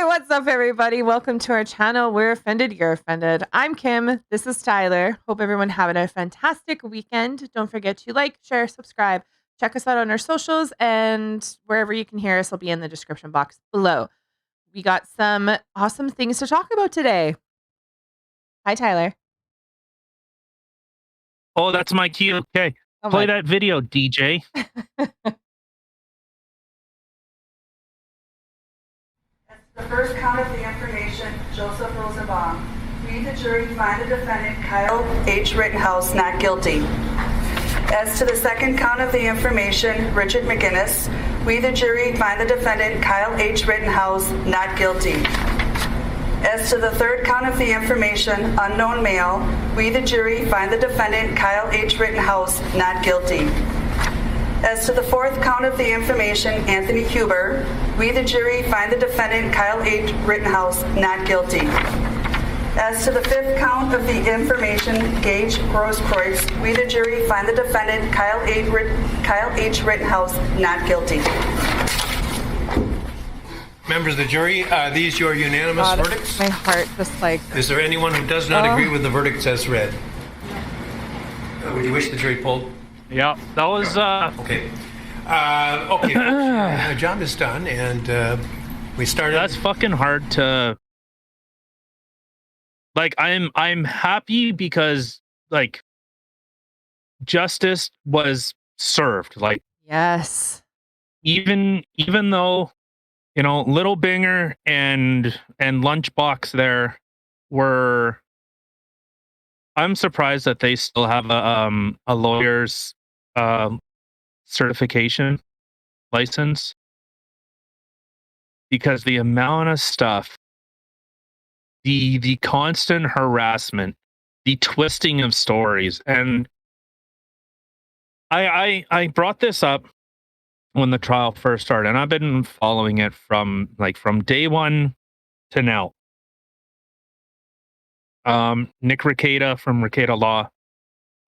Hey, what's up, everybody? Welcome to our channel. We're offended, you're offended. I'm Kim. This is Tyler. Hope everyone having a fantastic weekend. Don't forget to like, share, subscribe. Check us out on our socials, and wherever you can hear us will be in the description box below. We got some awesome things to talk about today. Hi, Tyler. Oh, that's my cue. Okay. Oh Play my. that video, DJ. The first count of the information, Joseph Rosenbaum. We, the jury, find the defendant, Kyle H. Rittenhouse, not guilty. As to the second count of the information, Richard McGinnis, we, the jury, find the defendant, Kyle H. Rittenhouse, not guilty. As to the third count of the information, unknown male, we, the jury, find the defendant, Kyle H. Rittenhouse, not guilty. As to the fourth count of the information, Anthony Huber, we, the jury, find the defendant, Kyle H. Rittenhouse, not guilty. As to the fifth count of the information, Gage Grosskreutz, we, the jury, find the defendant, Kyle H. Rittenhouse, not guilty. Members of the jury, are these your unanimous verdicts? My heart just like... Is there anyone who does not agree with the verdicts as read? Would you wish the jury polled? Yeah, that was Okay. Okay, the job is done, and we started. that's fucking hard to like. I'm happy because like justice was served. Like Yes. even though Little Binger and Lunchbox there were. I'm surprised that they still have a lawyer's certification license, because the amount of stuff, the constant harassment, the twisting of stories, and I brought this up when the trial first started, and I've been following it from day one to now. Nick Rekieta from Rekieta Law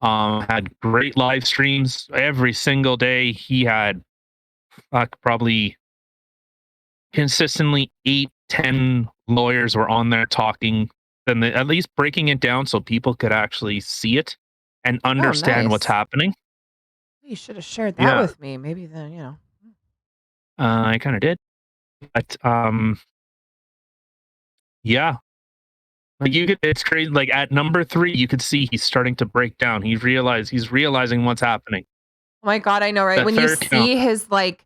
had great live streams every single day. He had probably consistently 8-10 lawyers were on there talking, then at least breaking it down so people could actually see it and understand what's nice. happening. You should have shared that with me. Maybe then, I kind of did, but yeah. Like it's crazy. Like at number 3, you could see he's starting to break down. He's realizing what's happening. Oh my God, I know, right? The When you third see his like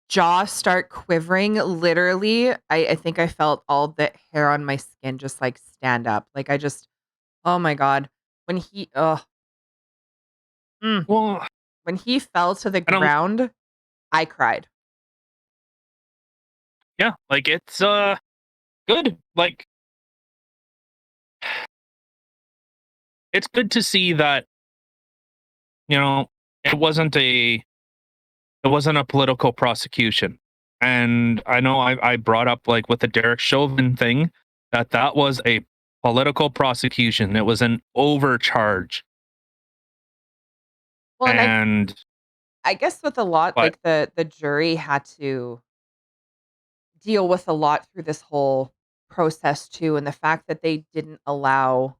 jaw start quivering, literally, I think I felt all the hair on my skin just like stand up. Like oh my God. When he, Well, when he fell to the ground, I cried. yeah, like it's good. Like it's good to see that it wasn't a political prosecution. And I know I brought up like with the Derek Chauvin thing that was a political prosecution. It was an overcharge. Well, and I guess with a lot, like the jury had to deal with a lot through this whole process too, and the fact that they didn't allow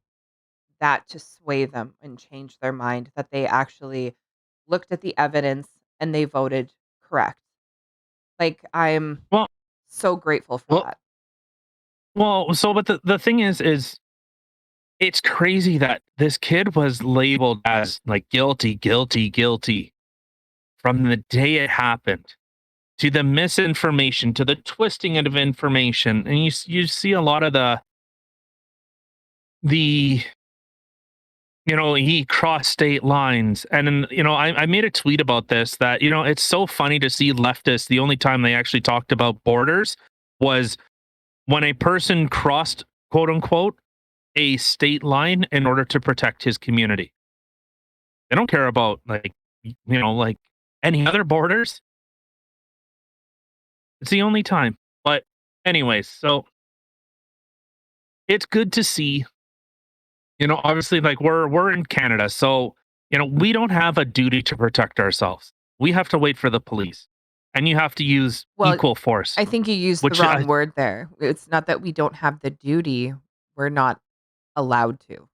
that to sway them and change their mind, that they actually looked at the evidence and they voted correct. Like I'm so grateful for that. Well, so but the thing is it's crazy that this kid was labeled as like guilty from the day it happened, to the misinformation, to the twisting of information. And you see a lot of the he crossed state lines. And then, I made a tweet about this, that, it's so funny to see leftists. The only time they actually talked about borders was when a person crossed, quote unquote, a state line in order to protect his community. They don't care about like any other borders. It's the only time. But anyways, so it's good to see, obviously, like we're in Canada, so we don't have a duty to protect ourselves. We have to wait for the police. and you have to use Well, equal force, I think you used the which I wrong word there. It's not that we don't have the duty, we're not allowed to.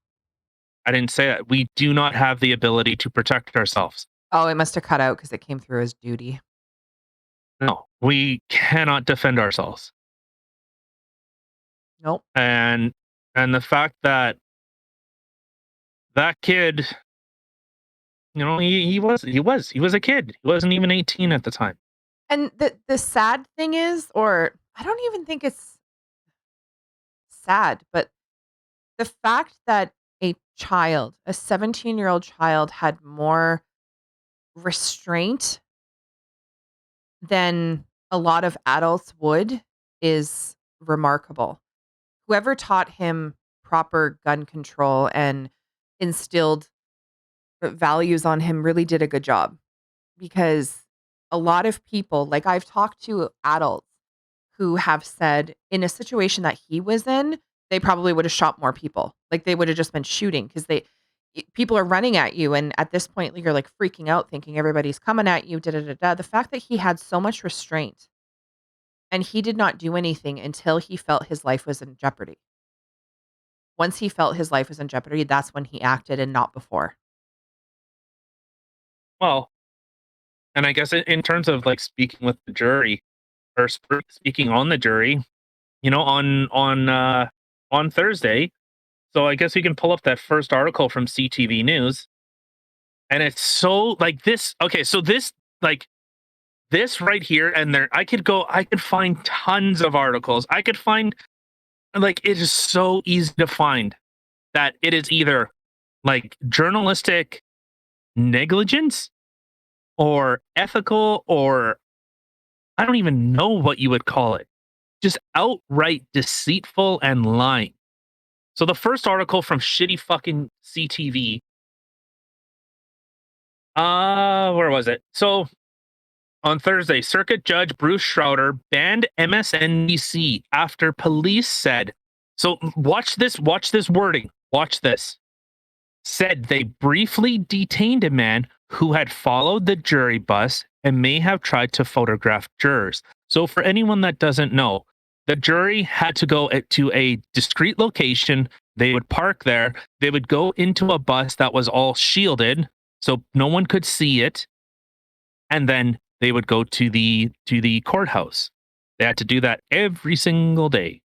I didn't say that. We do not have the ability to protect ourselves. Oh, it must have cut out because it came through as duty. No, we cannot defend ourselves. Nope. And the fact that that kid, he was a kid. He wasn't even 18 at the time. And the sad thing is, or I don't even think it's sad, but the fact that a 17-year-old child had more restraint than a lot of adults would is remarkable. Whoever taught him proper gun control and instilled values on him really did a good job, because a lot of people, like I've talked to adults who have said in a situation that he was in, they probably would have shot more people. Like they would have just been shooting because people are running at you. And at this point, you're like freaking out thinking everybody's coming at you. Da, da, da, da. The fact that he had so much restraint and he did not do anything until he felt his life was in jeopardy. Once he felt his life was in jeopardy, that's when he acted and not before. Well, and I guess in terms of like speaking with the jury or speaking on the jury, on Thursday. So I guess we can pull up that first article from CTV News, and it's so like this. Okay, so this like this right here and there. I could find tons of articles. I could find like it is so easy to find that it is either like journalistic negligence or ethical, or I don't even know what you would call it. Just outright deceitful and lying. So the first article from shitty fucking CTV. Where was it? So on Thursday, Circuit Judge Bruce Schroeder banned MSNBC after police said. So watch this wording. Watch this. Said they briefly detained a man who had followed the jury bus and may have tried to photograph jurors. So for anyone that doesn't know, the jury had to go to a discreet location. They would park there. They would go into a bus that was all shielded, so no one could see it. And then they would go to the courthouse. They had to do that every single day.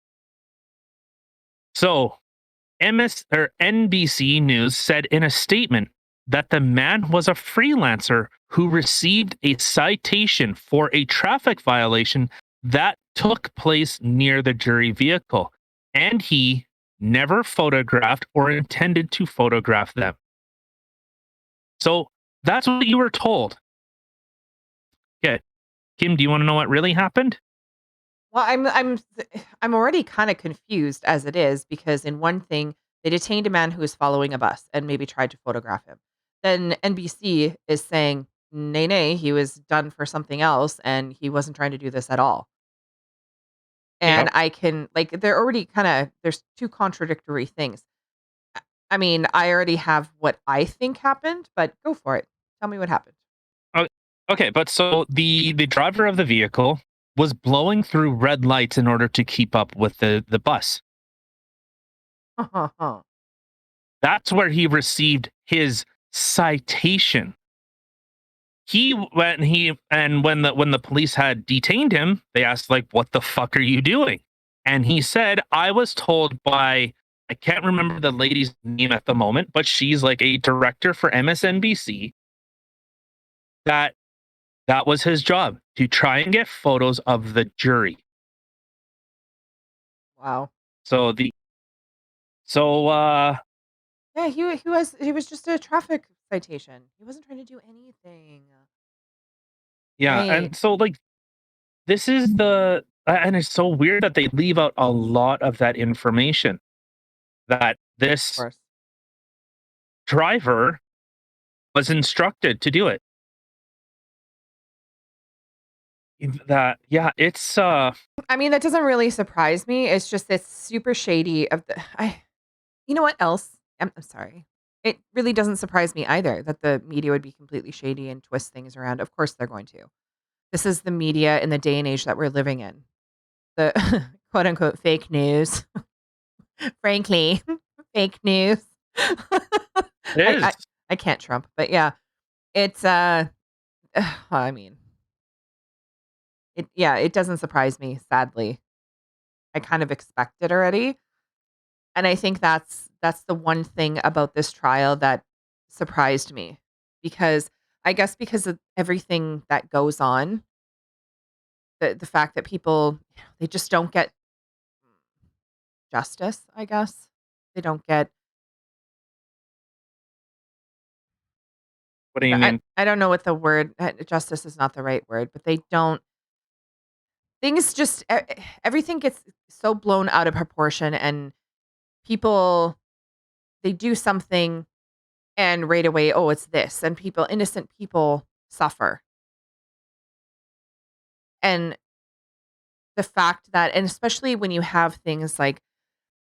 So NBC News said in a statement that the man was a freelancer who received a citation for a traffic violation that took place near the jury vehicle, and he never photographed or intended to photograph them. So that's what you were told. Okay. Kim, do you want to know what really happened? Well, I'm already kind of confused as it is, because in one thing they detained a man who was following a bus and maybe tried to photograph him. Then NBC is saying, nay, nay, he was done for something else and he wasn't trying to do this at all. And Yep. I can like they're already there's two contradictory things. I mean, I already have what I think happened, but go for it. Tell me what happened. Okay, but so the driver of the vehicle was blowing through red lights in order to keep up with the bus. That's where he received his citation. When the police had detained him, they asked like, "What the fuck are you doing?" And he said, "I was told by, I can't remember the lady's name at the moment, but she's like a director for MSNBC, that was his job, to try and get photos of the jury." Wow. So Yeah, he was just a traffic citation. He wasn't trying to do anything. yeah, Right. and so like this is and it's so weird that they leave out a lot of that information, that Of this course. driver was instructed to do it. That yeah, it's I mean, that doesn't really surprise me. It's just it's super shady of the you know what else? I'm sorry. It really doesn't surprise me either that the media would be completely shady and twist things around. Of course they're going to. This is the media in the day and age that we're living in. The quote unquote fake news. Frankly, fake news. It is. I can't Trump, but yeah, it's I mean, it doesn't surprise me, sadly. I kind of expect it already. And I think that's the one thing about this trial that surprised me, because I guess because of everything that goes on, the fact that people, they just don't get justice, I guess. They don't get What do you mean? I don't know what the word, justice is not the right word, but they don't, things just everything gets so blown out of proportion, and people, they do something and right away, oh, it's this, and people, innocent people suffer. And the fact that, and especially when you have things like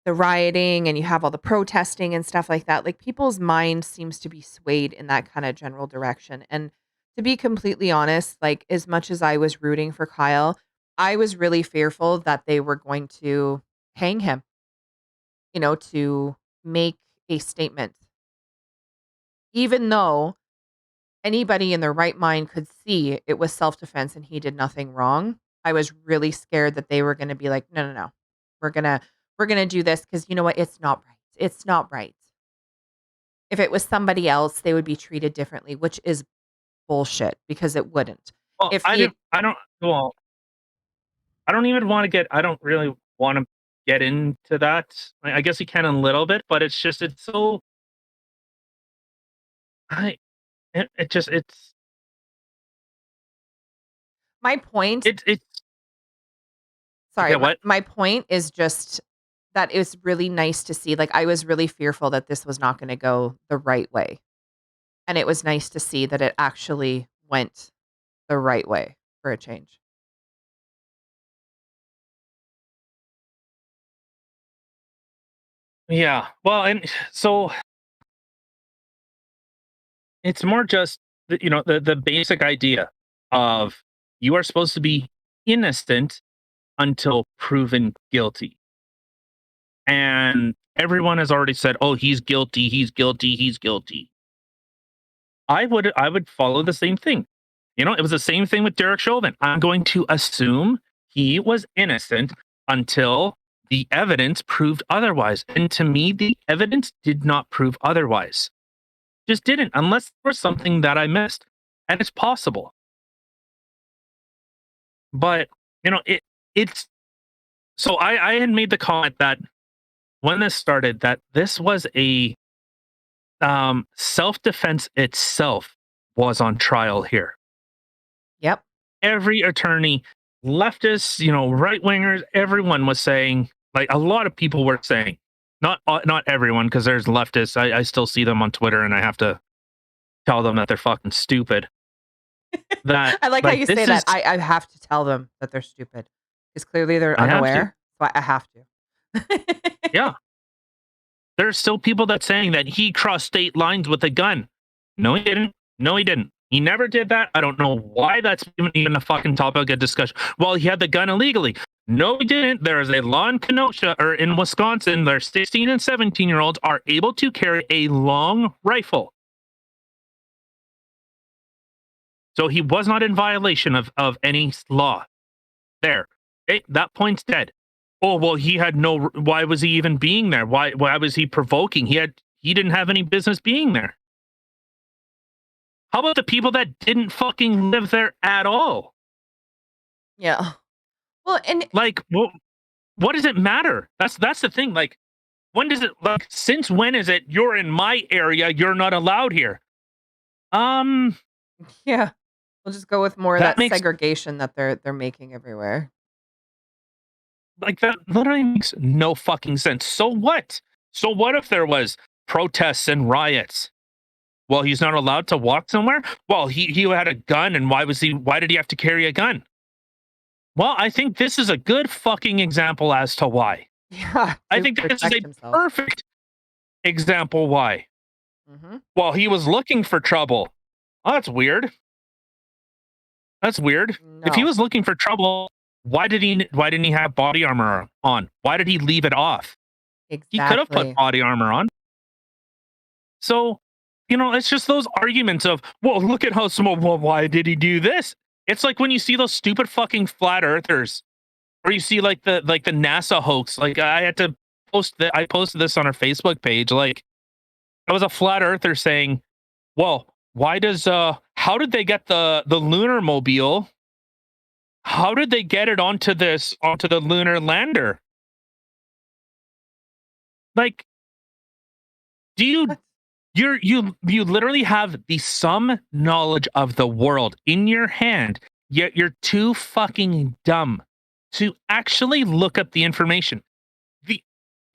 the rioting and you have all the protesting and stuff like that, like people's mind seems to be swayed in that kind of general direction. And to be completely honest, like as much as I was rooting for Kyle, I was really fearful that they were going to hang him, to make a statement, even though anybody in their right mind could see it was self-defense and he did nothing wrong. I was really scared that they were going to be like, no, no, no. We're going to do this cuz you know what? It's not right. It's not right. If it was somebody else, they would be treated differently, which is bullshit because it wouldn't. Well, If I he don't. I don't. Well, I don't even want to get. I don't really want to get into that. I guess you can a little bit, but it's just it's so. I. It just my point, it's. sorry, Okay, my, what? my point is just that it was really nice to see. Like I was really fearful that this was not going to go the right way. And it was nice to see that it actually went the right way for a change. Yeah. Well, and so it's more just the basic idea of you are supposed to be innocent until proven guilty. And everyone has already said, "Oh, he's guilty, he's guilty, he's guilty." I would follow the same thing. It was the same thing with Derek Chauvin. I'm going to assume he was innocent until the evidence proved otherwise. And to me, the evidence did not prove otherwise. Just didn't, unless there was something that I missed. And it's possible. But, it's so I had made the comment that when this started, that this was a self-defense itself was on trial here. Yep. Every attorney, leftists, right wingers, everyone was saying, like a lot of people were saying, not everyone, because there's leftists. I still see them on Twitter, and I have to tell them that they're fucking stupid. That I like how you this say is, that. I have to tell them that they're stupid because clearly they're I have to. unaware. So I have to. Yeah, there's still people that saying that he crossed state lines with a gun. No, he didn't. No, he didn't. He never did that. I don't know why that's even a fucking topic of discussion. Well, he had the gun illegally. No, he didn't. There is a law in Kenosha or in Wisconsin. Their 16 and 17-year-olds are able to carry a long rifle. So he was not in violation of any law. There. That point's dead. Oh, well, he had no. Why was he even being there? Why was he provoking? He didn't have any business being there. How about the people that didn't fucking live there at all? Yeah. Well, and Like, what does it matter? That's the thing. Like, when does it? Like, since when is it? You're in my area. You're not allowed here. yeah, we'll just go with more of That that makes segregation that they're making everywhere. like that literally makes no fucking sense. So what? So what if there was protests and riots? Well, he's not allowed to walk somewhere. Well, he had a gun, and why did he have to carry a gun? Well, I think this is a good fucking example as to why. Yeah, I to think this is protect a himself. perfect example why. Mhm. Well, he was looking for trouble. Oh, that's weird. That's weird. If he No. was looking for trouble, why didn't he have body armor on? Why did he leave it off? He could have put Exactly. body armor on. So, it's just those arguments of, well, look at how small. Well, why did he do this? It's like when you see those stupid fucking flat earthers, or you see like the NASA hoax. Like I had to I posted this on our Facebook page. Like I was a flat earther saying, well, why does how did they get the lunar mobile? How did they get it onto the lunar lander? Like, do you you literally have the sum knowledge of the world in your hand, yet you're too fucking dumb to actually look up the information. The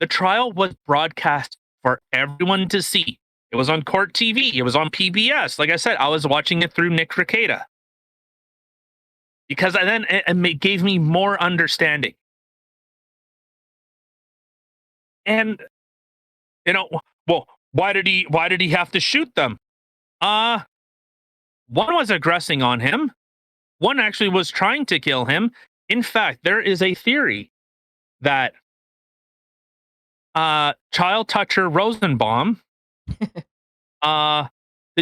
the trial was broadcast for everyone to see. It was on court TV. It was on PBS. Like I said, I was watching it through Nick Rekieta because it gave me more understanding. And well, why did he have to shoot them? One was aggressing on him. One actually was trying to kill him. In fact, there is a theory that child toucher Rosenbaum, the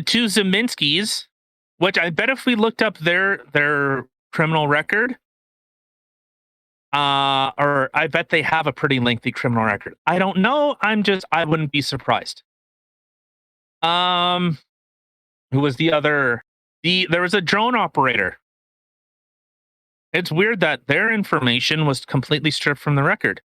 two Zeminskis, which I bet if we looked up their criminal record, or I bet they have a pretty lengthy criminal record. I don't know. I wouldn't be surprised. Who was the other? There was a drone operator. It's weird that their information was completely stripped from the record.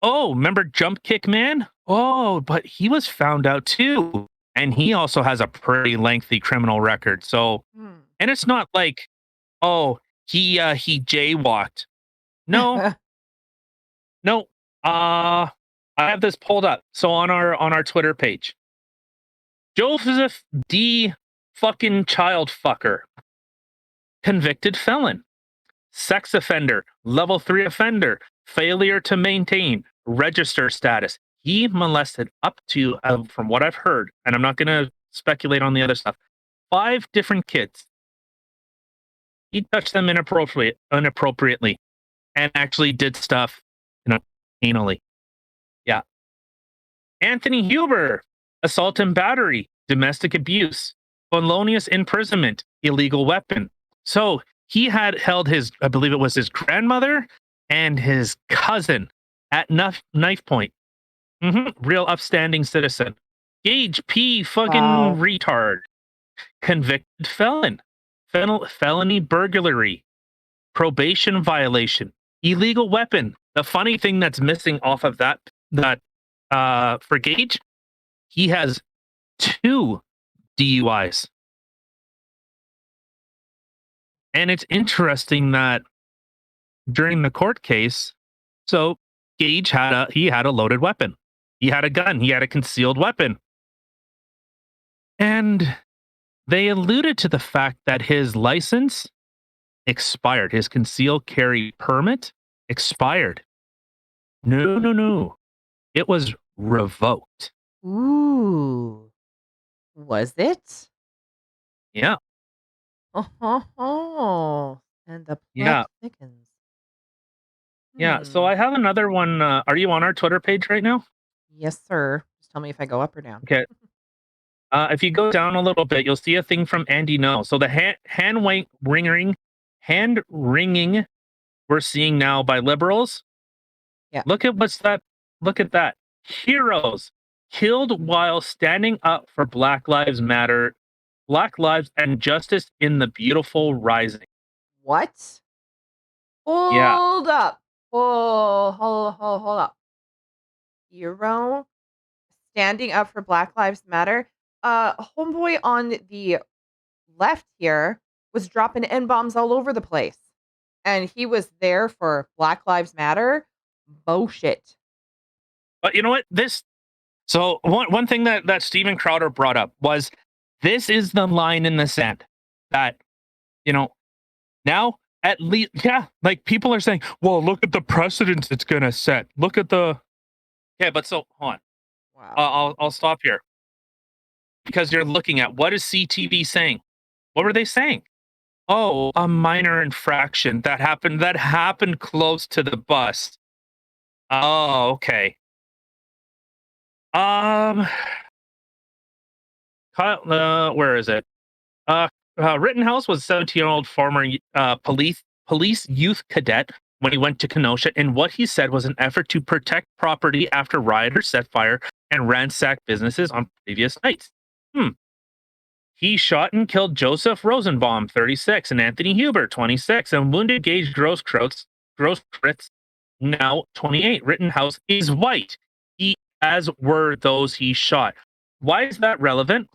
Oh, remember Jump Kick Man? Oh, but he was found out too. And he also has a pretty lengthy criminal record. So, and it's not like, oh, he jaywalked. No, no. I have this pulled up. So on our Twitter page, Joseph D. fucking child fucker, convicted felon, sex offender, level 3 offender, failure to maintain register status. He molested up to, from what I've heard, and I'm not going to speculate on the other stuff, 5 different kids. He touched them inappropriately and actually did stuff, anally. Yeah. Anthony Huber, assault and battery, domestic abuse, felonious imprisonment, illegal weapon. So he had held I believe it was his grandmother and his cousin at knife point. Real upstanding citizen. Gage P. fucking retard. Convicted felon. Felony burglary. Probation violation. Illegal weapon. The funny thing that's missing off of that for Gage, he has 2 DUIs. And it's interesting that during the court case, so Gage had a loaded weapon. He had a gun. He had a concealed weapon. And they alluded to the fact that his license expired. His concealed carry permit expired. No. It was revoked. Ooh. Was it? Yeah. Oh. And the Yeah. plot thickens. Yeah. So I have another one. Are you on our Twitter page right now? Yes, sir. Just tell me if I go up or down. Okay. If you go down a little bit, you'll see a thing from Andy No. So the hand wringing we're seeing now by liberals. Yeah. Look at Look at that. Heroes killed while standing up for Black Lives Matter, Black lives and justice in the beautiful rising. What? Yeah. Hold up. Hold up. Hero standing up for Black Lives Matter. Homeboy on the left here was dropping N-bombs all over the place. And he was there for Black Lives Matter. Bullshit. But you know what? So one thing that Steven Crowder brought up was this is the line in the sand that, now at least, yeah, like people are saying, well, look at the precedents it's going to set. Look at the, okay, but so hold on. Wow. I'll stop here because you're looking at what is CTV saying? What were they saying? Oh, a minor infraction that happened close to the bus. Oh, okay. Um, where is it? Uh, Rittenhouse was a 17-year-old former police youth cadet when he went to Kenosha, and what he said was an effort to protect property after rioters set fire and ransacked businesses on previous nights. Hmm. He shot and killed Joseph Rosenbaum, 36, and Anthony Huber, 26, and wounded Gage Grosskreutz, now 28. Rittenhouse is white. He, as were those he shot. Why is that relevant?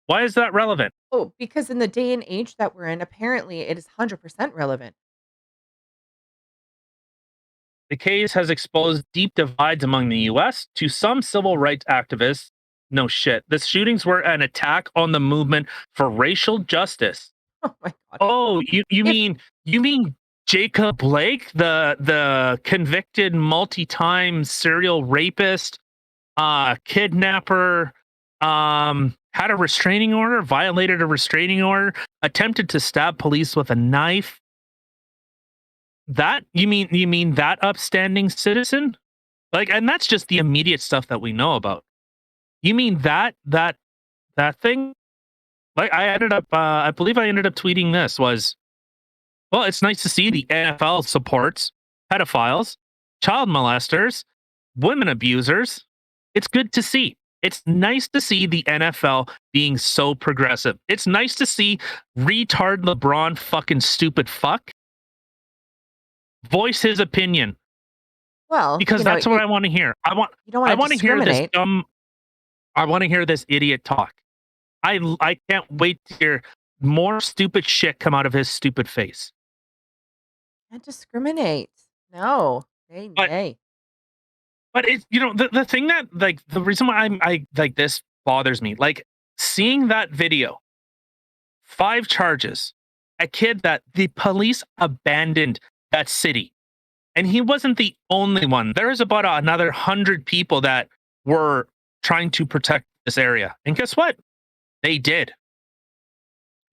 Why is that relevant? Oh, because in the day and age that we're in, apparently it is 100% relevant. The case has exposed deep divides among the US. To some civil rights activists, no shit. The shootings were an attack on the movement for racial justice. Oh my god. Oh, If you mean Jacob Blake, the convicted multi-time serial rapist, kidnapper, had a restraining order, violated a restraining order, attempted to stab police with a knife. That you mean that upstanding citizen? Like, and that's just the immediate stuff that we know about. You mean that thing? Like, I believe I ended up tweeting this was, well, it's nice to see the NFL supports pedophiles, child molesters, women abusers. It's good to see. It's nice to see the NFL being so progressive. It's nice to see retard LeBron fucking stupid fuck voice his opinion well, because that's what I want to hear. you don't I want to want to hear this discriminate. dumb I want to hear this idiot talk. I can't wait to hear more stupid shit come out of his stupid face. Can't discriminate. No. Nay, But nay. but it's the thing that like the reason why I like this bothers me, like seeing that video, 5 charges, a kid that the police abandoned that city. And he wasn't the only one. There was about another 100 people that were trying to protect this area. And guess what? They did.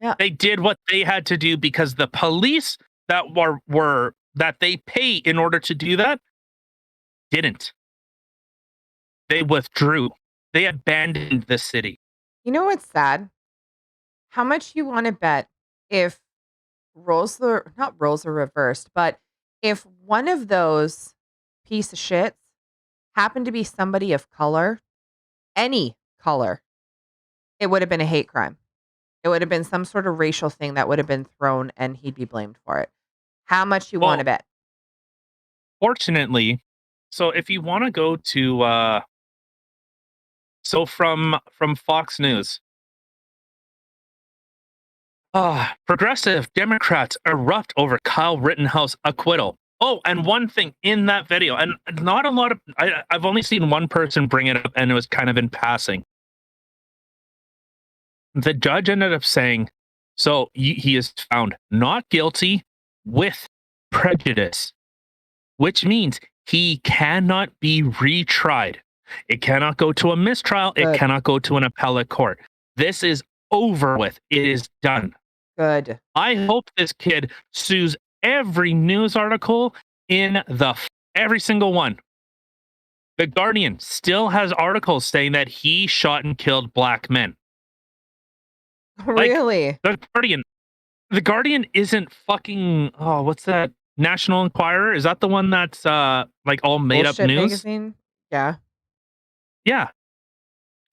Yeah. They did what they had to do because the police that were that they pay in order to do that didn't. They withdrew. They abandoned the city. You know what's sad? How much you want to bet if not roles are reversed, but if one of those piece of shits happened to be somebody of color, any color, it would have been a hate crime. It would have been some sort of racial thing that would have been thrown and he'd be blamed for it. How much you want to Well, bet? fortunately, so if you want to go to so from Fox News, progressive Democrats erupt over Kyle Rittenhouse acquittal. Oh, and one thing in that video, and not a lot of, I've only seen one person bring it up, and it was kind of in passing. The judge ended up saying, so he is found not guilty with prejudice, which means he cannot be retried. It cannot go to a mistrial. It Good. cannot go to an appellate court. This is over with. It is done. Good. I hope this kid sues every news article in every single one. The Guardian still has articles saying that he shot and killed black men. Like, Really? The Guardian isn't fucking, oh, what's that? National Enquirer? Is that the one that's like all made up Bullshit news? magazine? Yeah. Yeah.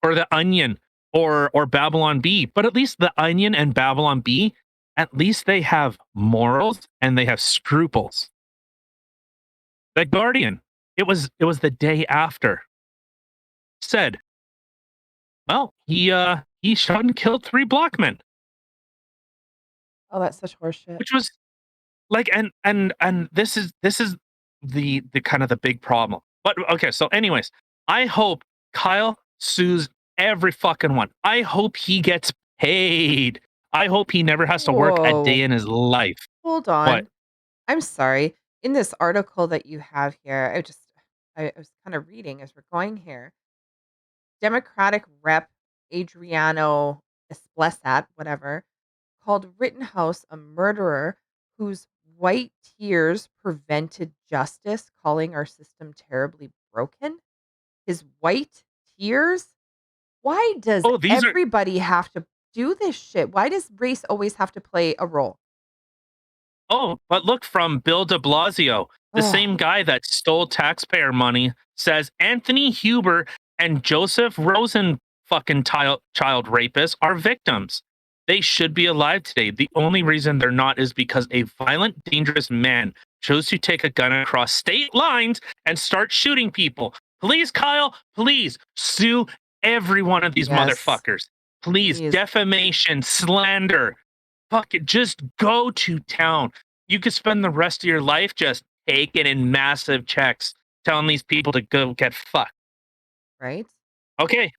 Or The Onion or Babylon Bee. But at least The Onion and Babylon Bee, at least they have morals and they have scruples. The Guardian, it was the day after, said, well, he shot and killed 3 black men. Oh, that's such horseshit. Which was like, and this is the kind of the big problem. But okay, so anyways, I hope Kyle sues every fucking one. I hope he gets paid. I hope he never has to work a day Whoa. in his life. Hold What? on. I'm sorry. In this article that you have here, I was kind of reading as we're going here. Democratic Rep. Adriano Esplesat, whatever, called Rittenhouse a murderer whose white tears prevented justice, calling our system terribly broken. His white tears? Why does Oh, these are everybody have to do this shit? Why does race always have to play a role? Oh, but look, from Bill de Blasio, the Oh, same guy that stole taxpayer money, says Anthony Huber and Joseph Rosen fucking child rapists are victims. They should be alive today. The only reason they're not is because a violent, dangerous man chose to take a gun across state lines and start shooting people. Please, Kyle, please sue every one of these yes. motherfuckers. Please, Please. defamation, slander. Fuck it, just go to town. You could spend the rest of your life just taking in massive checks, telling these people to go get fucked. Right? Okay.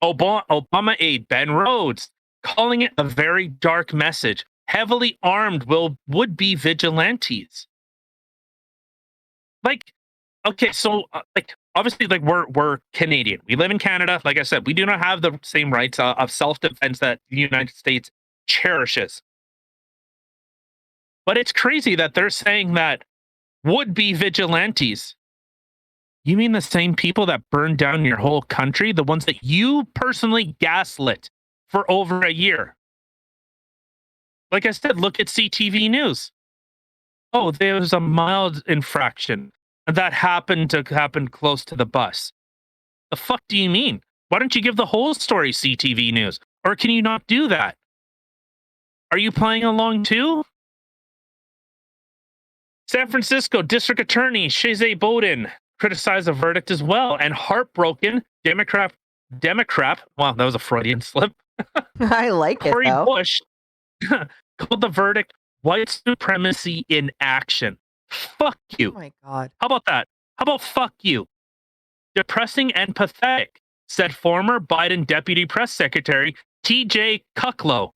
Obama aide Ben Rhodes calling it a very dark message. Heavily armed would be vigilantes. Like, okay, so like obviously, like we're Canadian. We live in Canada. Like I said, we do not have the same rights of self defense that the United States cherishes. But it's crazy that they're saying that would be vigilantes. You mean the same people that burned down your whole country? The ones that you personally gaslit for over a year? Like I said, look at CTV News. Oh, there was a mild infraction that happened to happen close to the bus. The fuck do you mean? Why don't you give the whole story, CTV News? Or can you not do that? Are you playing along too? San Francisco District Attorney Shazay Bowden criticized the verdict as well, and heartbroken Democrat. Wow, that was a Freudian slip. I like it Cori though. Bush called the verdict white supremacy in action. Fuck Oh you. my God. How about that? How about fuck you? Depressing and pathetic, said former Biden Deputy Press Secretary TJ Kucklow.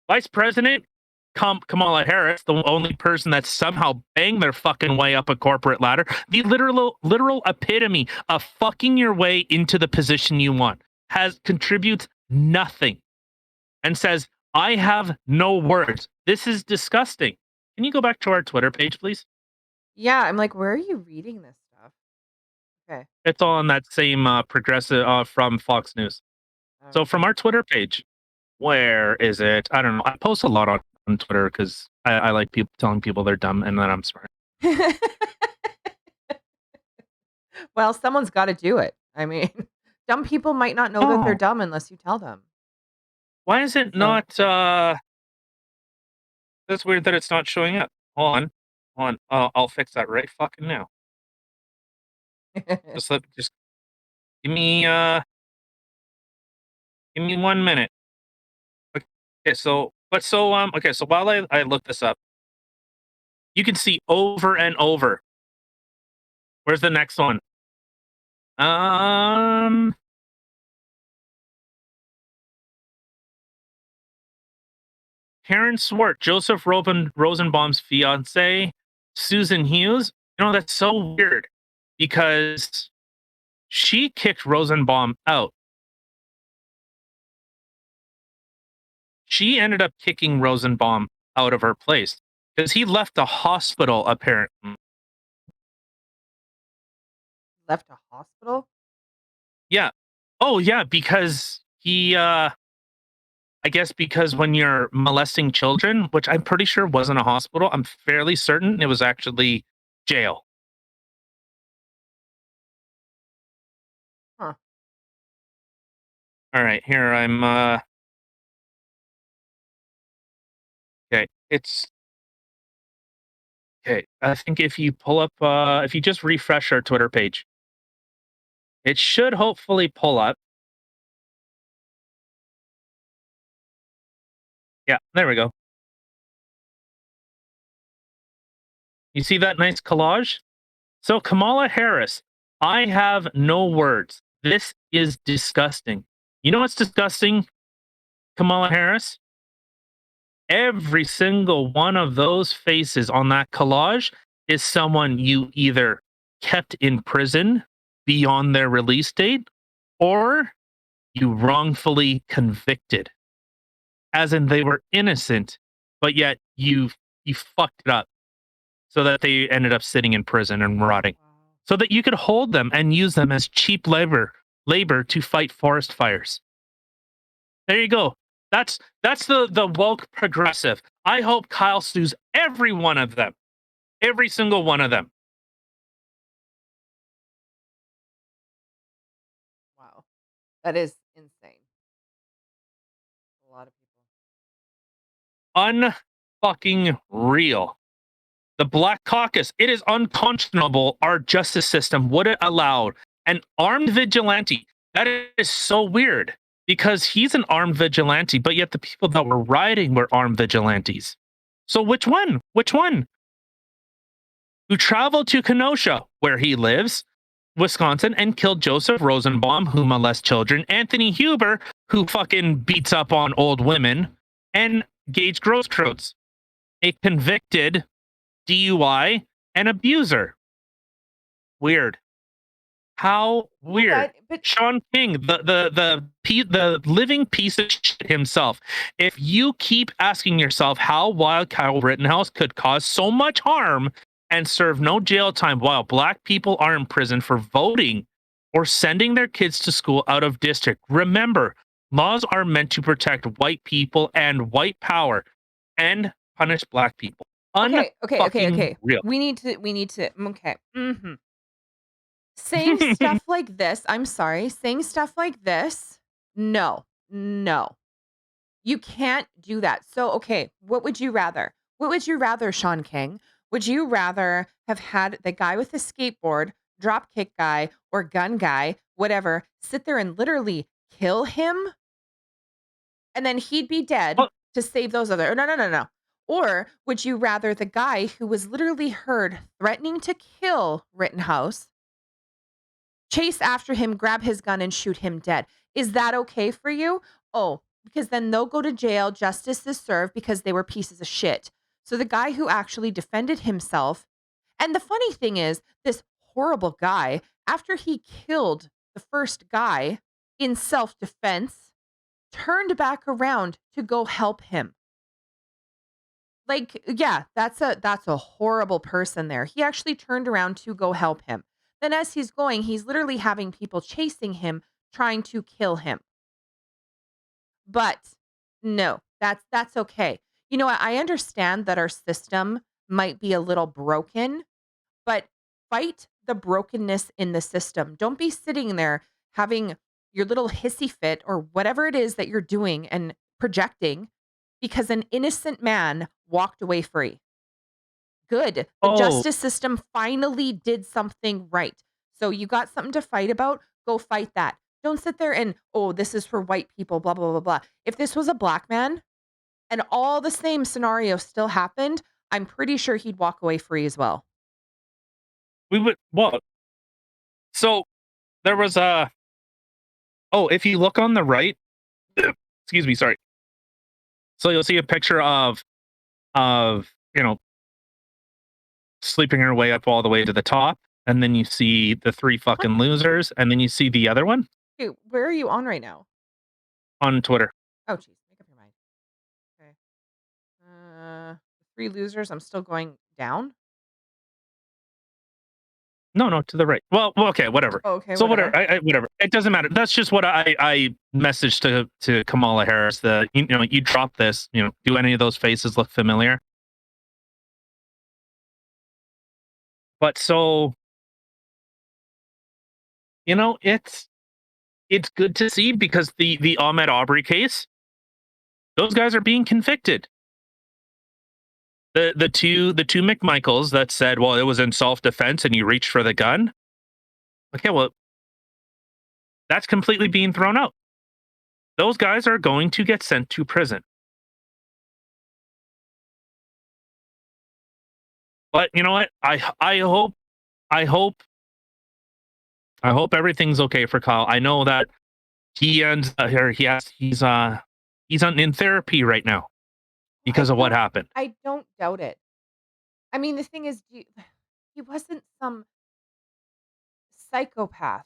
Vice President Kamala Harris, the only person that's somehow banged their fucking way up a corporate ladder, the literal epitome of fucking your way into the position you want, contributes nothing and says, I have no words. This is disgusting. Can you go back to our Twitter page, please? Yeah, I'm like, where are you reading this stuff? Okay. It's all on that same progressive from Fox News. So from our Twitter page, where is it? I don't know. I post a lot on Twitter because I like people telling people they're dumb and that I'm smart. Well, someone's got to do it. I mean, dumb people might not know that they're Oh, dumb unless you tell them. why is it So, not? That's weird that it's not showing up. Hold on. I'll fix that right fucking now. Just give me 1 minute. Okay, so while I look this up, you can see over and over. Where's the next one? Um, Karen Swart, Joseph Rosenbaum's fiance, Susan Hughes. You know, that's so weird because she kicked Rosenbaum out. She ended up kicking Rosenbaum out of her place because he left the hospital, apparently. left a hospital? Yeah. Oh, yeah, because I guess because when you're molesting children, which I'm pretty sure wasn't a hospital, I'm fairly certain it was actually jail. Huh. All right, here okay. It's okay. I think if you pull up if you just refresh our Twitter page, it should hopefully pull up. Yeah, there we go. You see that nice collage? So Kamala Harris, I have no words. This is disgusting. You know what's disgusting, Kamala Harris? Every single one of those faces on that collage is someone you either kept in prison beyond their release date or you wrongfully convicted. as in they were innocent, but yet you fucked it up so that they ended up sitting in prison and rotting, Wow. so that you could hold them and use them as cheap labor to fight forest fires. There you go. That's the woke progressive. I hope Kyle sues every one of them. Every single one of them. Wow. That is insane. A lot of people. Unfucking real. The Black Caucus, it is unconscionable our justice system would have allowed an armed vigilante. That is so weird because he's an armed vigilante, but yet the people that were rioting were armed vigilantes. So which one? Which one? Who traveled to Kenosha, where he lives, Wisconsin, and killed Joseph Rosenbaum, who molests children, Anthony Huber, who fucking beats up on old women, and Gage Grosskreutz, a convicted DUI and abuser. Weird. How weird. But Sean King, the living piece of shit himself. If you keep asking yourself how Wild Kyle Rittenhouse could cause so much harm and serve no jail time while black people are in prison for voting or sending their kids to school out of district, remember, laws are meant to protect white people and white power and punish black people. okay. Real. We need to okay. Saying stuff like this, I'm sorry, saying stuff like this, no. No. You can't do that. So, okay, what would you rather? What would you rather, Sean King? Would you rather have had the guy with the skateboard, drop kick guy, or gun guy, whatever, sit there and literally kill him? And then he'd be dead Well, to save those other. No. Or would you rather the guy who was literally heard threatening to kill Rittenhouse chase after him, grab his gun, and shoot him dead? Is that okay for you? Oh, because then they'll go to jail. Justice is served because they were pieces of shit. So the guy who actually defended himself, and the funny thing is, this horrible guy, after he killed the first guy in self-defense, turned back around to go help him. Like, yeah, that's a horrible person there. He actually turned around to go help him. Then as he's going, he's literally having people chasing him, trying to kill him. But no, that's okay. You know what? I understand that our system might be a little broken, but fight the brokenness in the system. Don't be sitting there having your little hissy fit or whatever it is that you're doing and projecting because an innocent man walked away free. Good. The oh, justice system finally did something right. So you got something to fight about, go fight that. Don't sit there and, oh, this is for white people, blah, blah, blah, blah. If this was a black man and all the same scenario still happened, I'm pretty sure he'd walk away free as well. we would well. So there was a. Oh, if you look on the right, excuse me, sorry. So you'll see a picture of sleeping her way up all the way to the top, and then you see the three What? fucking losers, and then you see the other one Dude, where are you on right now? on Twitter. Oh, geez. Make up your mind. Okay. The three losers. I'm still going down. No, to the right. Well, okay, whatever. Oh, okay, So whatever, whatever. whatever. It doesn't matter. That's just what I messaged to Kamala Harris. That you drop this. Do any of those faces look familiar? But so it's good to see because the Ahmaud Arbery case, those guys are being convicted. The two McMichaels that said, well, it was in self-defense and you reached for the gun. Okay, well, that's completely being thrown out. Those guys are going to get sent to prison. But you know what? I hope everything's okay for Kyle. I know that he ends here. He's in therapy right now because of what happened. I don't doubt it. I mean, the thing is, he wasn't some psychopath.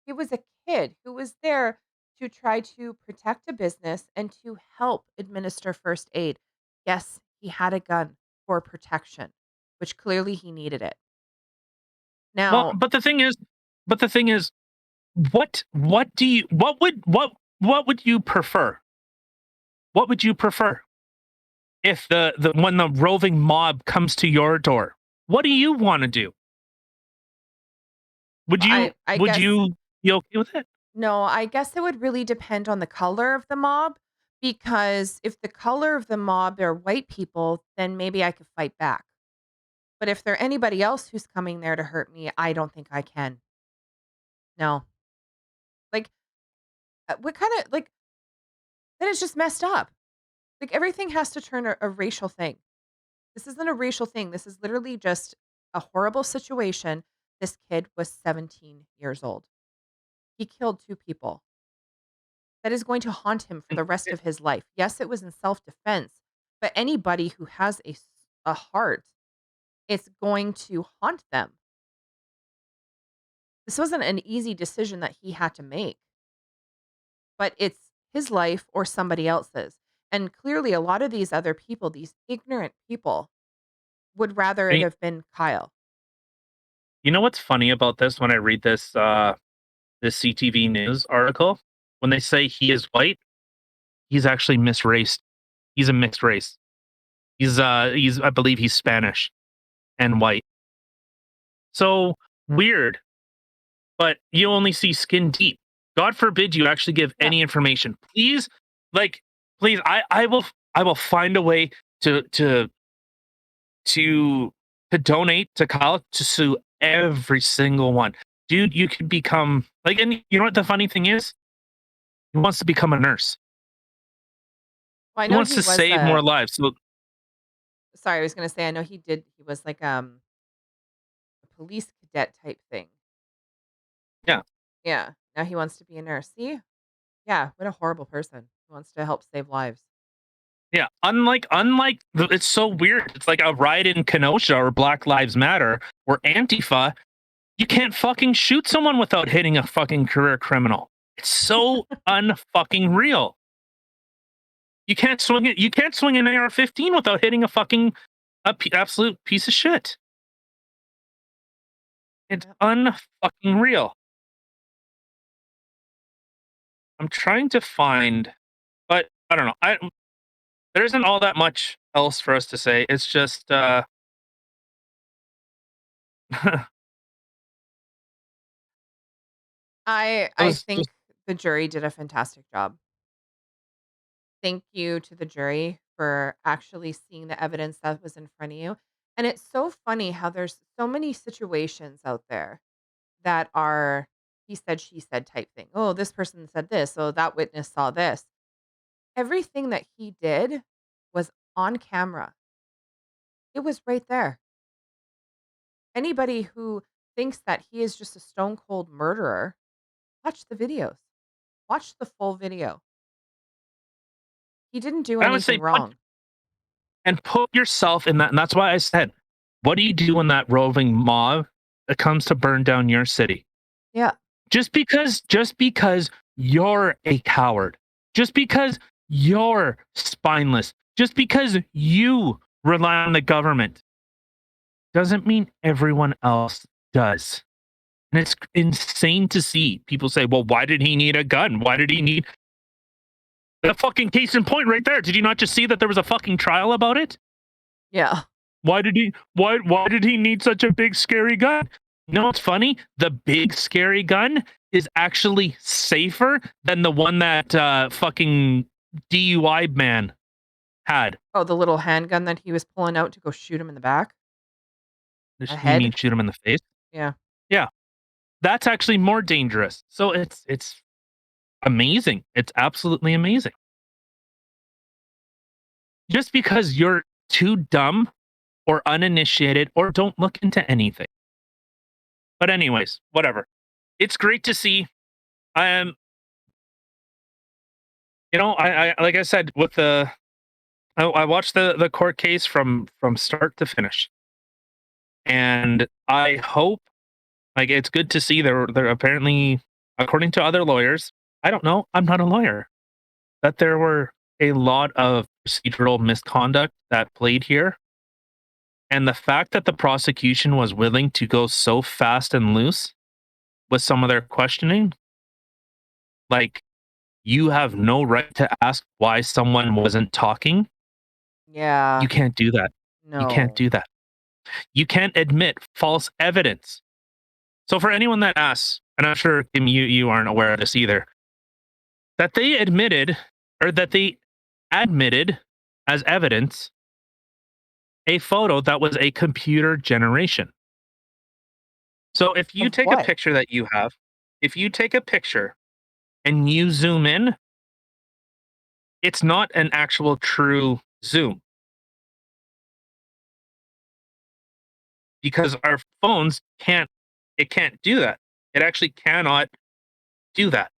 He was a kid who was there to try to protect a business and to help administer first aid. Yes, he had a gun for protection, which clearly he needed it. Well, Now, but the thing is, what would you prefer? What would you prefer if the when the roving mob comes to your door? What do you want to do? Would you I would guess you be okay with it? no, I guess it would really depend on the color of the mob, because if the color of the mob are white people, then maybe I could fight back. But if they're anybody else who's coming there to hurt me, I don't think I can. No. Like, what kind of like that is just messed up. Like, everything has to turn a racial thing. This isn't a racial thing. This is literally just a horrible situation. This kid was 17 years old. He killed 2 people. That is going to haunt him for And the rest of his life. Yes, it was in self-defense, but anybody who has a heart, it's going to haunt them. This wasn't an easy decision that he had to make, but it's his life or somebody else's. And clearly a lot of these other people, these ignorant people, would rather it y- have been Kyle. you know what's funny about this when I read this CTV news article? When they say he is white, he's actually misraced. He's a mixed race. He's I believe he's Spanish and white. So weird, but you only see skin deep. God forbid you actually give Yeah. any information. Please, like, please, I will find a way to to to donate to Kyle to sue every single one. Dude, you could become like, and you know what the funny thing is? He wants to become a nurse. Well, I He know wants he to was save more lives. So sorry, I was gonna say I know he was like a police cadet type thing. yeah, Yeah. Now he wants to be a nurse. See? Yeah, what a horrible person who wants to help save lives. yeah. It's so weird. It's like a riot in Kenosha or Black Lives Matter or Antifa. You can't fucking shoot someone without hitting a fucking career criminal. It's so unfucking real. You can't swing it. You can't swing an AR-15 without hitting a fucking absolute piece of shit. It's Yep. unfucking real. I'm trying to find, but I don't know. There isn't all that much else for us to say. It's just it I was just think the jury did a fantastic job. Thank you to the jury for actually seeing the evidence that was in front of you. And it's so funny how there's so many situations out there that are he said, she said type thing. Oh, this person said this. Oh, that witness saw this. Everything that he did was on camera. It was right there. Anybody who thinks that he is just a stone cold murderer, watch the videos. Watch the full video. He didn't do I would say anything wrong. put yourself in that, and that's why I said, what do you do when that roving mob that comes to burn down your city? Yeah. Just because you're a coward, just because you're spineless, just because you rely on the government doesn't mean everyone else does. And it's insane to see people say, well, why did he need a gun? Why did he need the fucking case in point right there? Did you not just see that there was a fucking trial about it? Yeah. Why did he need such a big scary gun? You know what's funny? The big scary gun is actually safer than the one that fucking DUI man had. Oh, the little handgun that he was pulling out to go shoot him in the back? You mean Ahead? shoot him in the face? Yeah. Yeah. That's actually more dangerous. So it's amazing. It's absolutely amazing. Just because you're too dumb or uninitiated or don't look into anything. But anyways, whatever. It's great to see. I am, I like I said with I watched the court case from start to finish, and I hope, like, it's good to see they're apparently, according to other lawyers, I don't know. I'm not a lawyer. That there were a lot of procedural misconduct that played here. And the fact that the prosecution was willing to go so fast and loose with some of their questioning, like, you have no right to ask why someone wasn't talking. Yeah. You can't do that. You can't No. do that. You can't admit false evidence. So for anyone that asks, and I'm sure Kim, you aren't aware of this either, that they admitted or that they admitted as evidence a photo that was a computer generation. So if you Of take a what? picture that you have, if you take a picture and you zoom in, it's not an actual true zoom because our phones can't do that. It actually cannot do that.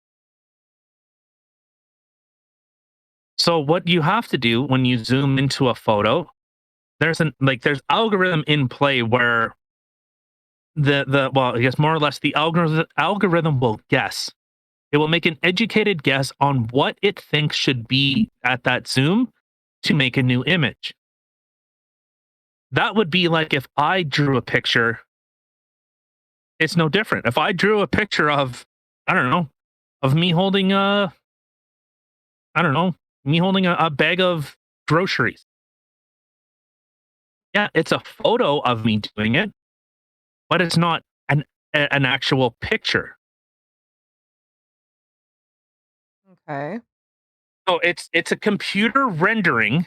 So what you have to do when you zoom into a photo, there's algorithm in play where the well, I guess more or less the algorithm will guess. It will make an educated guess on what it thinks should be at that zoom to make a new image. That would be like if I drew a picture, it's no different. If I drew a picture of, I don't know, of me holding I don't know, me holding a bag of groceries. Yeah, it's a photo of me doing it, but it's not an actual picture. Okay. So it's a computer rendering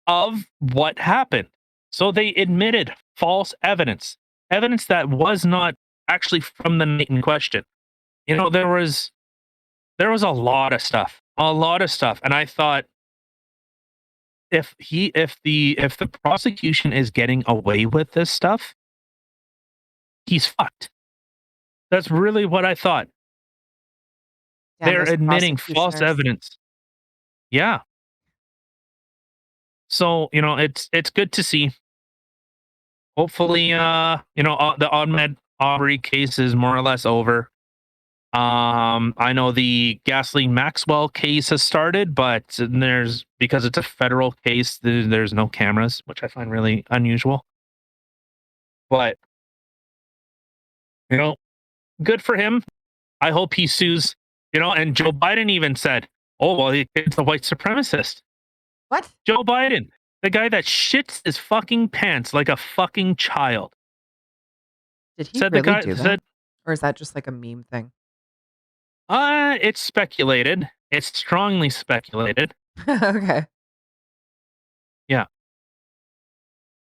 of what happened. So they admitted false evidence, evidence that was not actually from the night in question. You know, there was a lot of stuff, and I thought if the prosecution is getting away with this stuff, he's fucked. That's really what I thought. Damn They're those admitting false prosecutioners. evidence. Yeah. So, it's good to see. Hopefully, the Ahmed Aubrey case is more or less over. I know the Gasoline Maxwell case has started, but because it's a federal case, there's no cameras, which I find really unusual. But, you know, good for him. I hope he sues, and Joe Biden even said, oh, well, it's a white supremacist. What? Joe Biden, the guy that shits his fucking pants like a fucking child. Did he Said the really guy do that? said, Or is that just like a meme thing? it's speculated. It's strongly speculated. Okay. Yeah.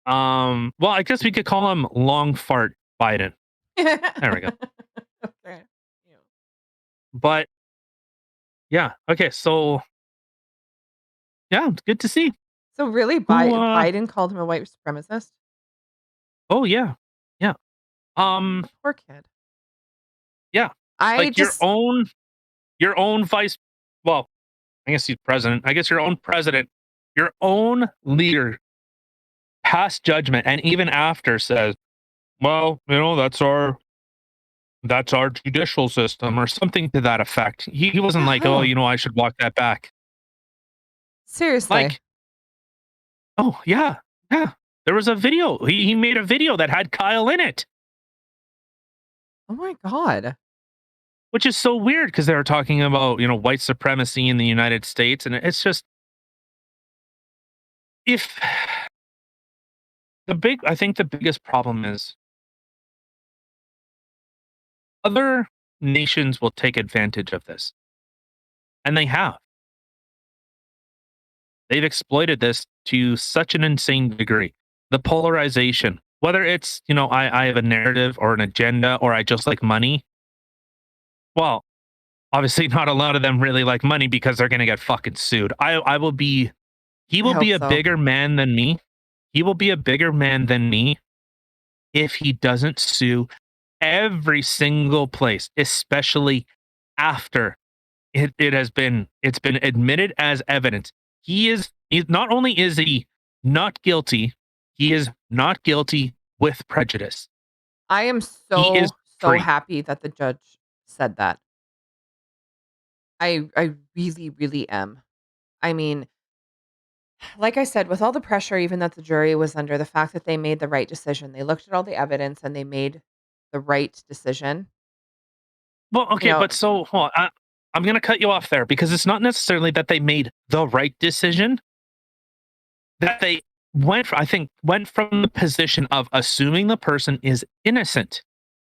Well, I guess we could call him Long Fart Biden. There we go. Okay. Yeah. But yeah, okay, so yeah, it's good to see. So really, Who Biden called him a white supremacist? oh yeah. Yeah. Um, Poor kid. yeah. I Like just your own vice well, I guess he's president. I guess your own president, your own leader past judgment and even after says, well, that's our judicial system or something to that effect. He wasn't the like, oh, hell? I should walk that back. Seriously. Like, oh yeah, yeah. There was a video. He made a video that had Kyle in it, Oh my god. which is so weird because they were talking about white supremacy in the United States, and it's just if I think the biggest problem is other nations will take advantage of this, and they have. They've exploited this to such an insane degree. The polarization, whether it's, I have a narrative or an agenda or I just like money. Well, obviously not a lot of them really like money because they're going to get fucking sued. He I will hope be a so. bigger man than me. He will be a bigger man than me if he doesn't sue every single place, especially after it's been admitted as evidence. He's not only is he not guilty, he is not guilty with prejudice. I am He is so free. happy that the judge said that. I really, really am. I mean, like I said, with all the pressure even that the jury was under, the fact that they made the right decision, they looked at all the evidence and they made the right decision. Well, You okay, know, but so hold on, I'm gonna cut you off there because it's not necessarily that they made the right decision. That they I think, went from the position of assuming the person is innocent.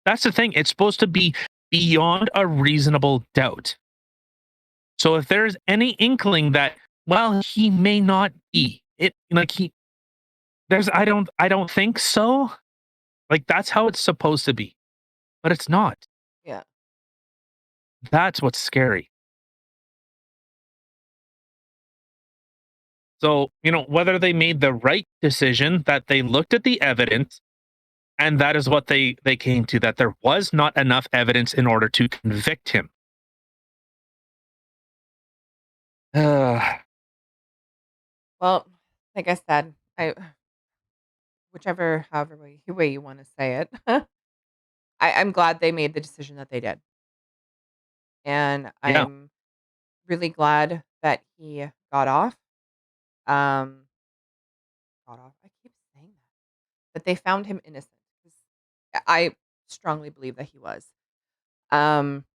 That's the thing. It's supposed to be beyond a reasonable doubt. So if there's any inkling that, well, he may not be, it like he there's I don't think so. Like that's how it's supposed to be, but it's not. yeah. That's what's scary. So, whether they made the right decision, that they looked at the evidence, and that is what they came to, that there was not enough evidence in order to convict him. Uh, Well, like I said, however way you want to say it, I'm glad they made the decision that they did, and yeah. I'm really glad that he got off. Um, got off. I keep saying that they found him innocent. 'Cause I strongly believe that he was. Um,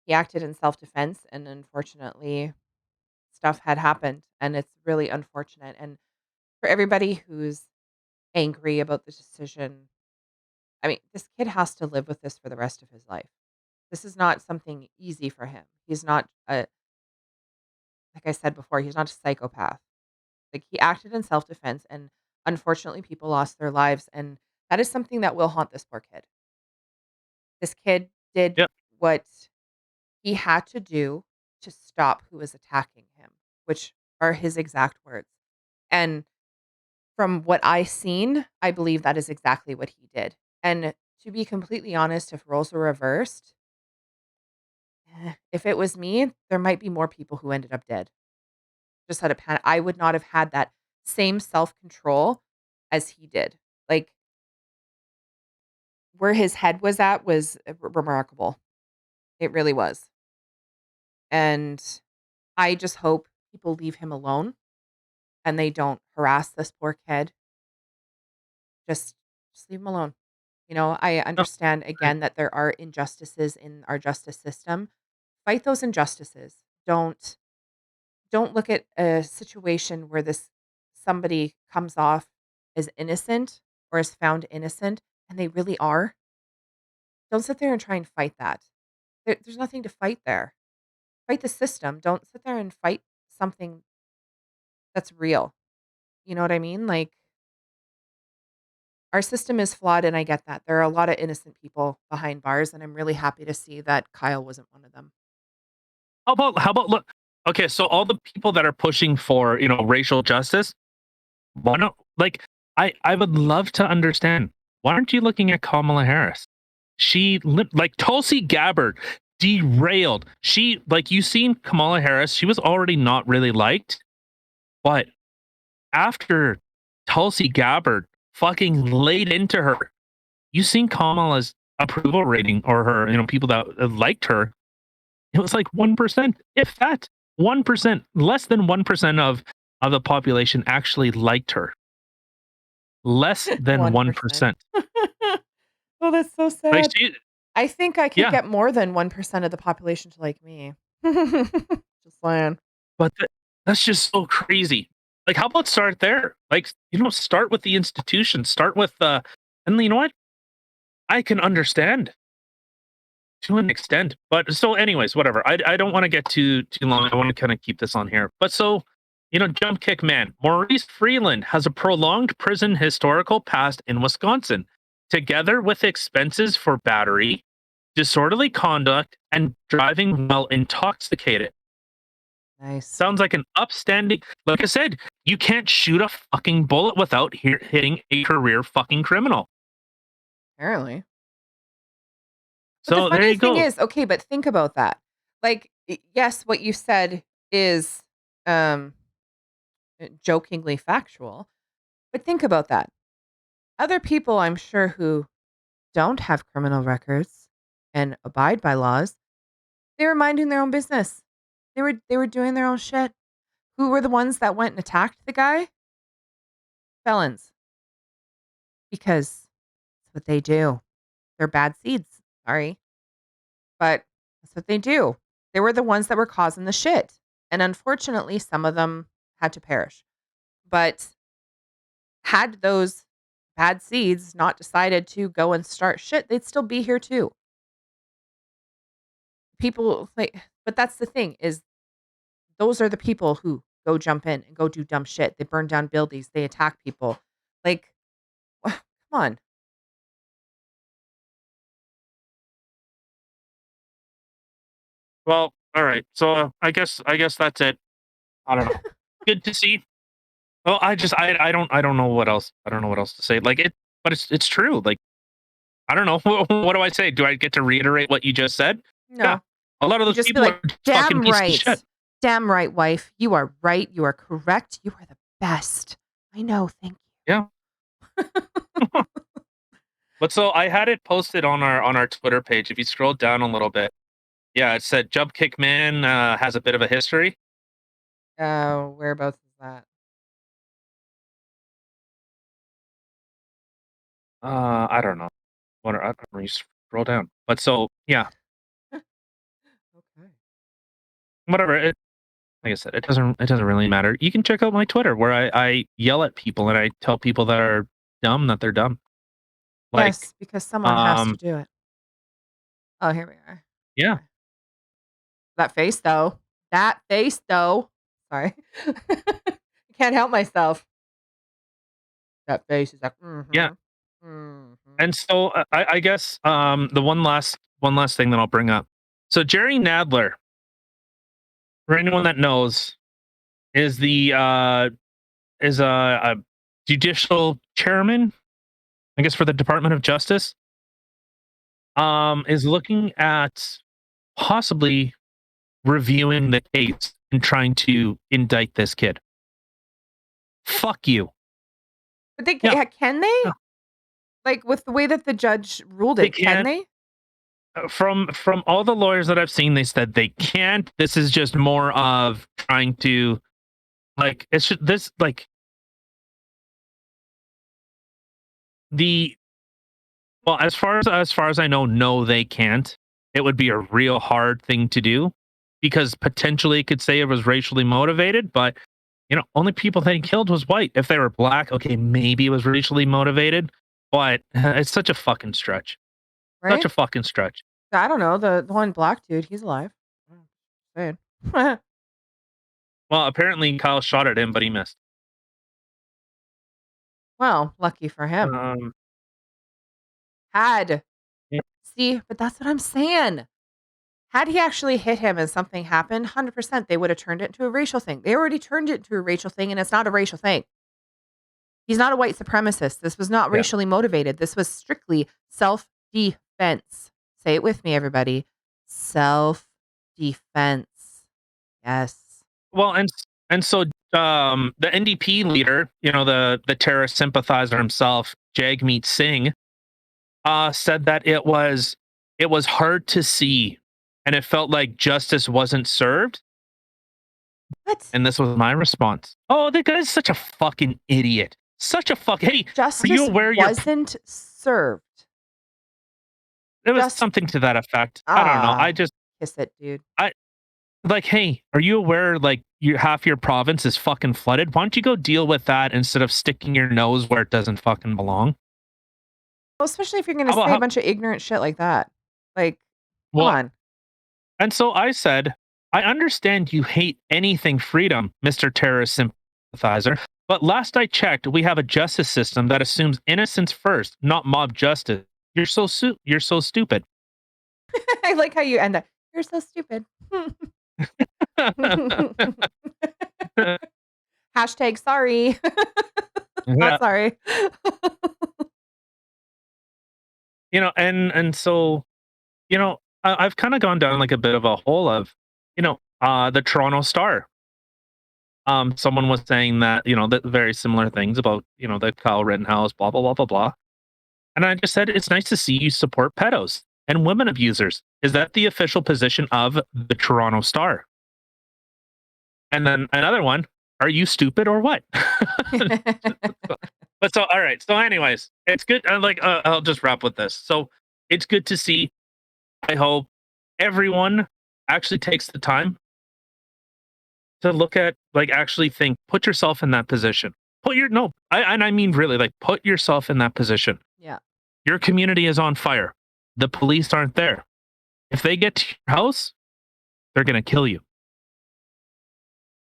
he acted in self defense, and unfortunately, stuff had happened, and it's really unfortunate. And for everybody who's angry about the decision, I mean, this kid has to live with this for the rest of his life. This is not something easy for him. He's not a like I said before, he's not a psychopath. Like, he acted in self-defense, and unfortunately, people lost their lives, and that is something that will haunt this poor kid. This kid did Yeah. what he had to do to stop who was attacking him, which are his exact words. And from what I seen, I believe that is exactly what he did. And to be completely honest, if roles were reversed, if it was me, there might be more people who ended up dead. Just had a panic. I would not have had that same self-control as he did. Like, where his head was at was remarkable. It really was. And I just hope people leave him alone and they don't harass this poor kid. Just just leave him alone. I No, understand I again that there are injustices in our justice system. Fight those injustices. Don't look at a situation where this somebody comes off as innocent or is found innocent and they really are. Don't sit there and try and fight that. There's nothing to fight there. Fight the system. Don't sit there and fight something that's real. You know what I mean? Like, our system is flawed, and I get that. There are a lot of innocent people behind bars, and I'm really happy to see that Kyle wasn't one of them. how about look, okay, so all the people that are pushing for, racial justice, why not, like, I would love to understand, why aren't you looking at Kamala Harris? Like, Tulsi Gabbard derailed. Like, you seen Kamala Harris, she was already not really liked, but after Tulsi Gabbard fucking laid into her, you seen Kamala's approval rating, or her, people that liked her. It was like 1%, if that. 1%, less than 1% of the population actually liked her. Less than 1%. 1%. Oh, that's so Like, sad. she I think I could yeah, get more than 1% of the population to like me. Just saying. but that's just so crazy. Like, how about start there? Like, start with the institution, start with and you know what? I can understand to an extent. But so anyways, whatever. I don't want to get too long. I want to kind of keep this on here. But so, jump kick man. Maurice Freeland has a prolonged prison historical past in Wisconsin, together with expenses for battery, disorderly conduct, and driving while intoxicated. Nice. Sounds like an upstanding, like I said, you can't shoot a fucking bullet without hitting a career fucking criminal. Apparently. But the So there you funny thing go. is, okay, but think about that. Like, yes, what you said is um jokingly factual, but think about that. Other people, I'm sure, who don't have criminal records and abide by laws, They were minding their own business. They were doing their own shit. Who were the ones that went and attacked the guy? Felons. Because that's what they do. They're bad seeds. Sorry. But that's what they do. They were the ones that were causing the shit. And unfortunately, some of them had to perish. But had those bad seeds not decided to go and start shit, they'd still be here too. People like, but that's the thing is those are the people who go jump in and go do dumb shit. They burn down buildings. They attack people. Like, come on. Well, all right. So I guess that's it. I don't know. Good to see. Well, I don't know what else. I don't know what else to say. Like it, but it's true. Like I don't know. What do I say? Do I get to reiterate what you just said? Yeah. No. A lot of You those just be people like, are fucking damn pieces of right. shit. Damn right, wife. You are right. You are correct. You are the best. I know. Thank Yeah. you. But so I had it posted on our Twitter page. If you scroll down a little bit, yeah, it said Jump Kick Man has a bit of a history. Whereabouts is that? I don't know. What I don't know, you scroll down. But so yeah, Okay. whatever. Like I said, it doesn't really matter. You can check out my Twitter where I yell at people and I tell people that are dumb that they're dumb. Like, Yes, because someone has to um, do it. Oh, here we are. yeah, Okay. That face though. That face though. Sorry. I can't help myself. That face is like, yeah. mm-hmm. Mm-hmm. And so I guess the one last thing that I'll bring up. So Jerry Nadler, for anyone that knows, is the is a judicial chairman, I guess, for the Department of Justice. Is looking at possibly reviewing the case and trying to indict this kid. Fuck you. But they Yeah, can yeah, they? Like with the way that the judge ruled they it, can can't. they? From all the lawyers that I've seen, they said they can't. This is just more of trying to like it's just this like the well as far as I know, no, they can't. It would be a real hard thing to do because potentially it could say it was racially motivated, but only people that he killed was white. If they were black, okay, maybe it was racially motivated, but it's such a fucking stretch. Such Right? a fucking stretch. I don't know. The one black dude, he's alive. Mm, saying. Well, apparently Kyle shot at him, but he missed. Well, lucky for him. Um, Had. yeah, See, but that's what I'm saying. Had he actually hit him and something happened, 100% they would have turned it into a racial thing. They already turned it into a racial thing, and it's not a racial thing. He's not a white supremacist. This was not yeah. racially motivated. This was strictly self defense. Say it with me, everybody. Self defense. Yes. Well, and so the NDP leader, the terrorist sympathizer himself, Jagmeet Singh, said that it was hard to see, and it felt like justice wasn't served. What? And this was my response. Oh, the guy's such a fucking idiot. Such a fuck. Hey, are you Justice aware wasn't served. there was Just something to that effect? I don't know. kiss it, dude. I like, hey, are you aware like half your province is fucking flooded? Why don't you go deal with that instead of sticking your nose where it doesn't fucking belong? Well, especially if you're going How to about say a how? bunch of ignorant shit like that. Like, come Well, on. and so I said, I understand you hate anything freedom, Mr. Terrorist sympathizer. But last I checked, we have a justice system that assumes innocence first, not mob justice. You're so stupid. I like how you end that. You're so stupid. Hashtag sorry. Not Yeah. sorry. And so, I've kind of gone down like a bit of a hole of, the Toronto Star. Someone was saying that, that very similar things about, the Kyle Rittenhouse, blah, blah, blah, blah, blah. And I just said, it's nice to see you support pedos. and women abusers. Is that the official position of the Toronto Star? And then another one, are you stupid or what? But so, all right. So, anyways, it's good. I'll just wrap with this. So, it's good to see. I hope everyone actually takes the time to look at, actually think, put yourself in that position. I mean, really, put yourself in that position. Yeah. Your community is on fire. The police aren't there. If they get to your house, they're going to kill you.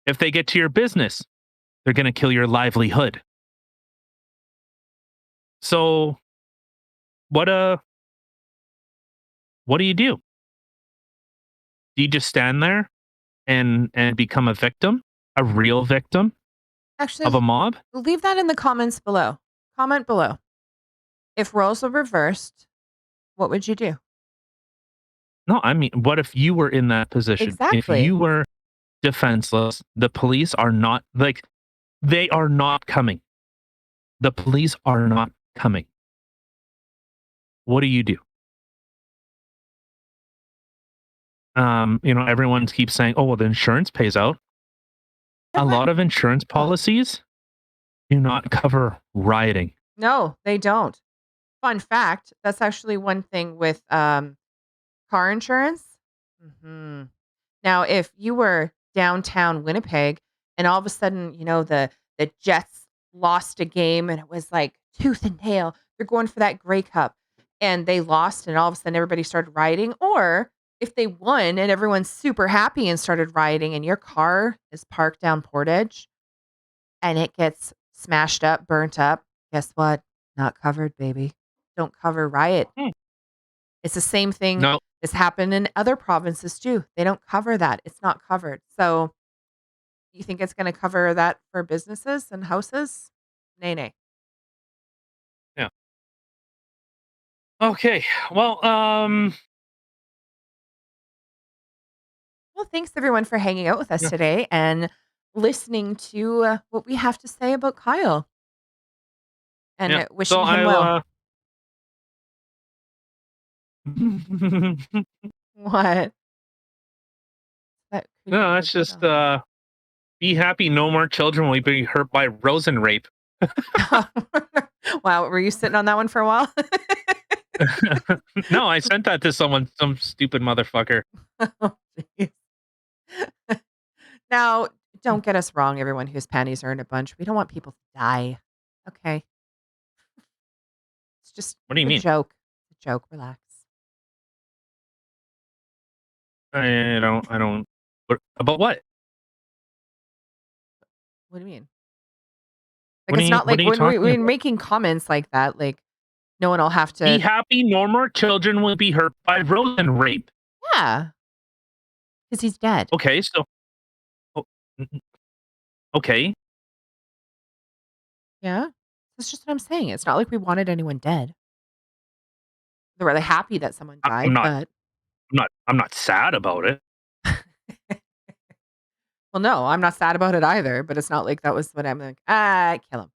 If they get to your business, they're going to kill your livelihood. So what do you do? Do you just stand there and become a victim, a real victim Actually, of a mob? leave that in the comments below. Comment below. If roles were reversed, what would you do? No, I mean, what if you were in that position? If Exactly. you were defenseless, the police are not they are not coming. The police are not coming. What do you do? Everyone keeps saying, "Oh, well, the insurance pays out." A lot of insurance policies do not cover rioting. No, they don't. Fun fact, that's actually one thing with car insurance. hmm Now, if you were downtown Winnipeg and all of a sudden, the Jets lost a game and it was like tooth and nail, they're going for that Grey Cup and they lost and all of a sudden everybody started rioting, or if they won and everyone's super happy and started rioting and your car is parked down Portage and it gets smashed up, burnt up, guess what? Not covered, baby. Don't cover riot. It's the same thing No, that's happened in other provinces too. They don't cover that. It's not covered. So you think it's going to cover that for businesses and houses? Nay, nay. yeah. Okay. Well, Well, thanks everyone for hanging out with us yeah, today and listening to what we have to say about Kyle and yeah. So wishing him I'll well. What? That could no, be a that's good just one. be happy no more children will be hurt by Rosen rape. Wow, were you sitting on that one for a while? No, I sent that to someone, some stupid motherfucker. Oh, jeez. Now, don't get us wrong, everyone whose panties are in a bunch. We don't want people to die. Okay. It's just What do you a mean? joke. It's a joke. Relax. I don't. About what? What do you mean? Like, it's not What like are you when talking we're about? making comments like that, like, no one will have Be to. happy no more children will be hurt by Rosen rape. Yeah, because he's dead. Okay, so oh, okay. Yeah. That's just what I'm saying. It's not like we wanted anyone dead. They're really happy that someone I'm died, not but I'm not sad about it. well, no, I'm not sad about it either. But it's not like that was what I'm like, kill him.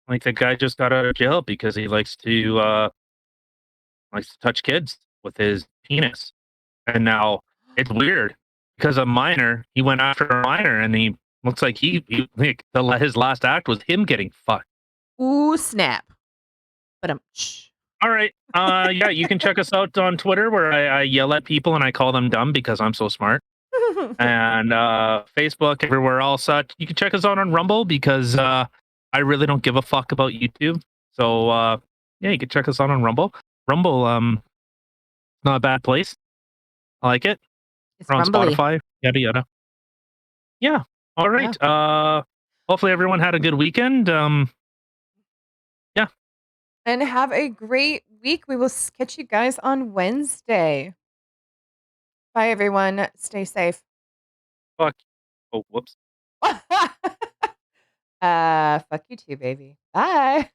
Like the guy just got out of jail because he likes to touch kids with his penis. And now it's weird because a minor, he went after a minor and he looks like his last act was him getting fucked. Ooh, snap. But shh. All right. Yeah, you can check us out on Twitter where I yell at people and I call them dumb because I'm so smart. And Facebook, everywhere else. You can check us out on Rumble because I really don't give a fuck about YouTube. So yeah, you can check us out on Rumble. Rumble, not a bad place. I like it. It's We're on rumbly. Spotify, yada yada. Yeah. All Yeah. right. Hopefully everyone had a good weekend. Yeah. And have a great week. We will catch you guys on Wednesday. Bye, everyone. Stay safe. Fuck. Oh, whoops. Fuck you too, baby. Bye.